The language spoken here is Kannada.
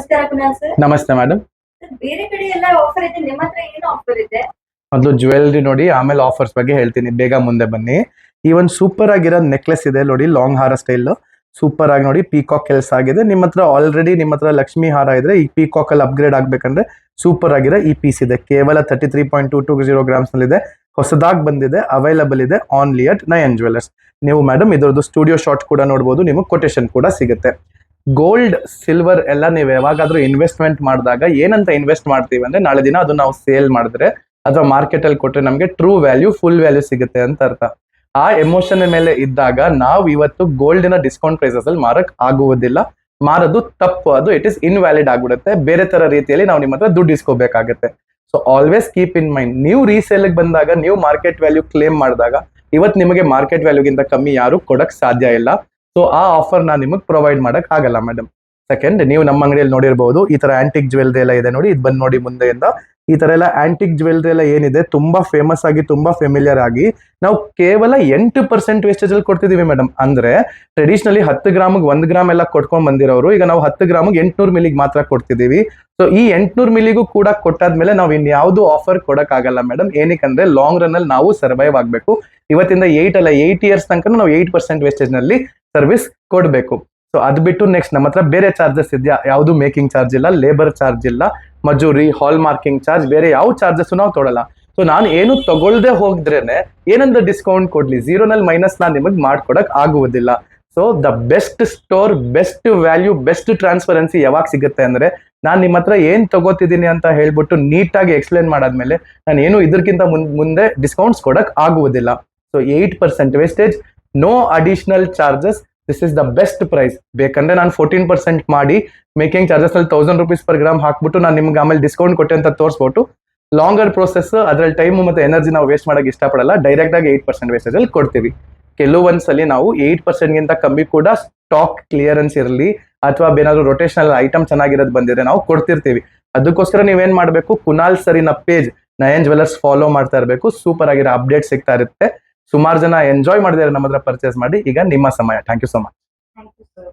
ನಮಸ್ಕಾರ ಕುನಾಲ್ ಸರ್. ನಮಸ್ತೆ ಮೇಡಮ್. ಬೇರೆ ಕಡೆ ಎಲ್ಲ ಆಫರ್ ಇದೆ, ನಿಮ್ಮ ಹತ್ರ ಏನು ಆಫರ್ ಇದೆ? ಮೊದಲು ಜ್ಯುವೆಲ್ರಿ ನೋಡಿ, ಆಮೇಲೆ ಆಫರ್ಸ್ ಬಗ್ಗೆ ಹೇಳ್ತೀನಿ. ಬೇಗ ಮುಂದೆ ಬನ್ನಿ. ಈ ಒಂದು ಸೂಪರ್ ಆಗಿರೋ ನೆಕ್ಲೆಸ್ ಇದೆ ನೋಡಿ, ಲಾಂಗ್ ಹಾರ ಸ್ಟೈಲ್ ಸೂಪರ್ ಆಗಿ ನೋಡಿ, ಪೀಕಾಕ್ ಕೆಲಸ ಆಗಿದೆ. ನಿಮ್ಮ ಹತ್ರ ಆಲ್ರೆಡಿ ನಿಮ್ಮ ಹತ್ರ ಲಕ್ಷ್ಮಿ ಹಾರ ಇದ್ರೆ ಈ ಪೀಕಾಕ್ ಅಲ್ಲಿ ಅಪ್ಗ್ರೇಡ್ ಆಗ್ಬೇಕಂದ್ರೆ ಸೂಪರ್ ಆಗಿರೋ ಈ ಪೀಸ್ ಇದೆ. ಕೇವಲ 33.220 ಗ್ರಾಮ್ಸ್ ನಲ್ಲಿ ಇದೆ. ಹೊಸದಾಗಿ ಬಂದಿದೆ, ಅವೈಲಬಲ್ ಇದೆ ಆನ್ಲಿ ಅಟ್ ನಯನ್ ಜ್ಯುವೆಲ್ಲರ್ಸ್. ನೀವು ಮೇಡಮ್ ಇದರದ್ದು ಸ್ಟುಡಿಯೋ ಶಾಟ್ ಕೂಡ ನೋಡಬಹುದು, ನಿಮಗೆ ಕೊಟೇಶನ್ ಕೂಡ ಸಿಗುತ್ತೆ. ಗೋಲ್ಡ್ ಸಿಲ್ವರ್ ಎಲ್ಲ ನೀವು ಯಾವಾಗಾದ್ರೂ ಇನ್ವೆಸ್ಟ್ಮೆಂಟ್ ಮಾಡಿದಾಗ ಏನಂತ ಇನ್ವೆಸ್ಟ್ ಮಾಡ್ತೀವಿ ಅಂದ್ರೆ, ನಾಳೆ ದಿನ ಅದು ನಾವು ಸೇಲ್ ಮಾಡಿದ್ರೆ ಅಥವಾ ಮಾರ್ಕೆಟ್ ಅಲ್ಲಿ ಕೊಟ್ರೆ ನಮಗೆ ಟ್ರೂ ವ್ಯಾಲ್ಯೂ, ಫುಲ್ ವ್ಯಾಲ್ಯೂ ಸಿಗುತ್ತೆ ಅಂತ ಅರ್ಥ. ಆ ಎಮೋಷನ್ ಮೇಲೆ ಇದ್ದಾಗ ನಾವು ಇವತ್ತು ಗೋಲ್ಡಿನ ಡಿಸ್ಕೌಂಟ್ ಪ್ರೈಸಸ್ ಅಲ್ಲಿ ಮಾರಕ್ ಆಗುವುದಿಲ್ಲ. ಮಾರೋದು ತಪ್ಪು, ಅದು ಇಟ್ ಇಸ್ ಇನ್ವ್ಯಾಲಿಡ್ ಆಗ್ಬಿಡುತ್ತೆ. ಬೇರೆ ತರ ರೀತಿಯಲ್ಲಿ ನಾವು ನಿಮ್ಮ ಹತ್ರ ದುಡ್ಡು ಇಸ್ಕೋಬೇಕಾಗುತ್ತೆ. So always keep in mind, ನೀವು ರೀಸೇಲ್ ಬಂದಾಗ ನೀವು ಮಾರ್ಕೆಟ್ ವ್ಯಾಲ್ಯೂ ಕ್ಲೇಮ್ ಮಾಡಿದಾಗ ಇವತ್ತು ನಿಮಗೆ ಮಾರ್ಕೆಟ್ ವ್ಯಾಲ್ಯೂಗಿಂತ ಕಮ್ಮಿ ಯಾರು ಕೊಡಕ್ ಸಾಧ್ಯ ಇಲ್ಲ. ಸೊ ಆ ಆಫರ್ ನಾನು ನಿಮಗೆ ಪ್ರೊವೈಡ್ ಮಾಡಕ್ ಆಗಲ್ಲ ಮೇಡಮ್. ಸೆಕೆಂಡ್, ನೀವು ನಮ್ಮ ಅಂಗಡಿಯಲ್ಲಿ ನೋಡಿರ್ಬಹುದು, ಈ ತರ ಆಂಟಿಕ್ ಜ್ಯುವೆಲ್ರಿ ಎಲ್ಲ ಇದೆ ನೋಡಿ. ಇದು ಬಂದು ನೋಡಿ ಮುಂದೆಯಿಂದ ಈ ತರ ಎಲ್ಲ ಆಂಟಿಕ್ ಜ್ಯುವೆಲ್ರಿ ಎಲ್ಲ ಏನಿದೆ ತುಂಬಾ ಫೇಮಸ್ ಆಗಿ, ತುಂಬಾ ಫೆಮಿಲಿಯರ್ ಆಗಿ ನಾವು ಕೇವಲ 8% ವೇಸ್ಟೇಜ್ ಅಲ್ಲಿ ಕೊಡ್ತಿದೀವಿ ಮೇಡಮ್. ಅಂದ್ರೆ ಟ್ರೆಡಿಷನಲಿ 10 ಗ್ರಾಮ್ಗೆ 1 ಗ್ರಾಮ್ ಎಲ್ಲ ಕೊಟ್ಕೊಂಡ್ ಬಂದಿರೋರು ಈಗ ನಾವು 10 ಗ್ರಾಮ್ಗೆ 800 ಮಿಲಿಗೆ ಮಾತ್ರ ಕೊಡ್ತಿದೀವಿ. ಸೊ ಈ 800 ಮಿಲಿಗೂ ಕೂಡ ಕೊಟ್ಟಾದ್ಮೇಲೆ ನಾವು ಇನ್ಯಾವುದು ಆಫರ್ ಕೊಡಕ್ ಆಗಲ್ಲ ಮೇಡಮ್. ಏನಕ್ಕಂದ್ರೆ ಲಾಂಗ್ ರನ್ ಅಲ್ಲಿ ನಾವು ಸರ್ವೈವ್ ಆಗ್ಬೇಕು. ಇವತ್ತಿಂದ 8 ಇಯರ್ಸ್ ತನಕ ನಾವು 8% ವೇಸ್ಟೇಜ್ ನಲ್ಲಿ ಸರ್ವಿಸ್ ಕೊಡ್ಬೇಕು. ಸೊ ಅದ್ ಬಿಟ್ಟು ನೆಕ್ಸ್ಟ್ ನಮ್ಮ ಹತ್ರ ಬೇರೆ ಚಾರ್ಜಸ್ ಇದೆಯಾ? ಯಾವುದು ಮೇಕಿಂಗ್ ಚಾರ್ಜ್ ಇಲ್ಲ, ಲೇಬರ್ ಚಾರ್ಜ್ ಇಲ್ಲ, ಮಜೂರಿ, ಹಾಲ್ ಮಾರ್ಕಿಂಗ್ ಚಾರ್ಜ್, ಬೇರೆ ಯಾವ ಚಾರ್ಜಸ್ ನಾವು ತೊಗೊಳಲ್ಲ. ಸೊ ನಾನು ಏನು ತಗೊಳ್ದೆ ಹೋಗಿದ್ರೇನೆ ಏನಂತ ಡಿಸ್ಕೌಂಟ್ ಕೊಡ್ಲಿ, ಝೀರೋನಲ್ಲಿ ಮೈನಸ್ ನಾನು ನಿಮಗೆ ಮಾಡ್ಕೊಡಕ್ ಆಗುವುದಿಲ್ಲ. So the best store, best value, best transparency ಯಾವಾಗ ಸಿಗುತ್ತೆ ಅಂದ್ರೆ, ನಾನು ನಿಮ್ಮ ಹತ್ರ ಏನ್ ತಗೋತಿದ್ದೀನಿ ಅಂತ ಹೇಳ್ಬಿಟ್ಟು ನೀಟಾಗಿ ಎಕ್ಸ್ಪ್ಲೇನ್ ಮಾಡಾದ್ಮೇಲೆ ನಾನು ಏನು ಇದಕ್ಕಿಂತ ಮುಂದೆ ಡಿಸ್ಕೌಂಟ್ಸ್ ಕೊಡಕ್ ಆಗುವುದಿಲ್ಲ. So 8% wastage, no additional charges, this is the best price. ಬೇಕಂದ್ರೆ ನಾನು 14% ಮಾಡಿ ಮೇಕಿಂಗ್ ಚಾರ್ಜಸ್ ಅಲ್ಲಿ 1000 ರೂಪೀಸ್ ಪರ್ ಗ್ರಾಮ್ ಹಾಕ್ಬಿಟ್ಟು ನಾನು ನಿಮ್ಗೆ ಆಮೇಲೆ ಡಿಸ್ಕೌಂಟ್ ಕೊಟ್ಟೆ ಅಂತ ತೋರಿಸ್ಬಿಟ್ಟು ಲಾಂಗರ್ ಪ್ರೋಸೆಸ್, ಅದ್ರಲ್ಲಿ ಟೈಮ್ ಮತ್ತೆ ಎನರ್ಜಿ ನಾವು ವೇಸ್ಟ್ ಮಾಡಕ್ ಇಷ್ಟಪಡಲ್ಲ. ಡೈರೆಕ್ಟ್ ಆಗಿ 8% ವೇಸ್ಟೇಜ್ ಅಲ್ಲಿ ಕೊಡ್ತೀವಿ. ಕೆಲವೊಂದ್ಸಲಿ ನಾವು 8% ಗಿಂತ ಕಮ್ಮಿ ಕೂಡ ಸ್ಟಾಕ್ ಕ್ಲಿಯರೆನ್ಸ್ ಇರಲಿ ಅಥವಾ ಏನಾದ್ರು ರೊಟೇಷನಲ್ ಐಟಮ್ ಚೆನ್ನಾಗಿರೋದು ಬಂದಿದ್ರೆ ನಾವು ಕೊಡ್ತಿರ್ತೀವಿ. ಅದಕ್ಕೋಸ್ಕರ ನೀವೇನ್ ಮಾಡ್ಬೇಕು, ಕುನಾಲ್ ಸರಿನ ಪೇಜ್ ನಯನ್ ಜ್ಯುವೆಲ್ಲರ್ಸ್ ಫಾಲೋ ಮಾಡ್ತಾ ಇರಬೇಕು. ಸೂಪರ್ ಆಗಿರೋ ಅಪ್ಡೇಟ್ ಸಿಗ್ತಾ ಇರುತ್ತೆ. ಸುಮಾರು ಜನ ಎಂಜಾಯ್ ಮಾಡಿದ್ದಾರೆ ನಮ್ಮ ಹತ್ರ ಪರ್ಚೇಸ್ ಮಾಡಿ. ಈಗ ನಿಮ್ಮ ಸಮಯ. Thank you so much. Thank you sir.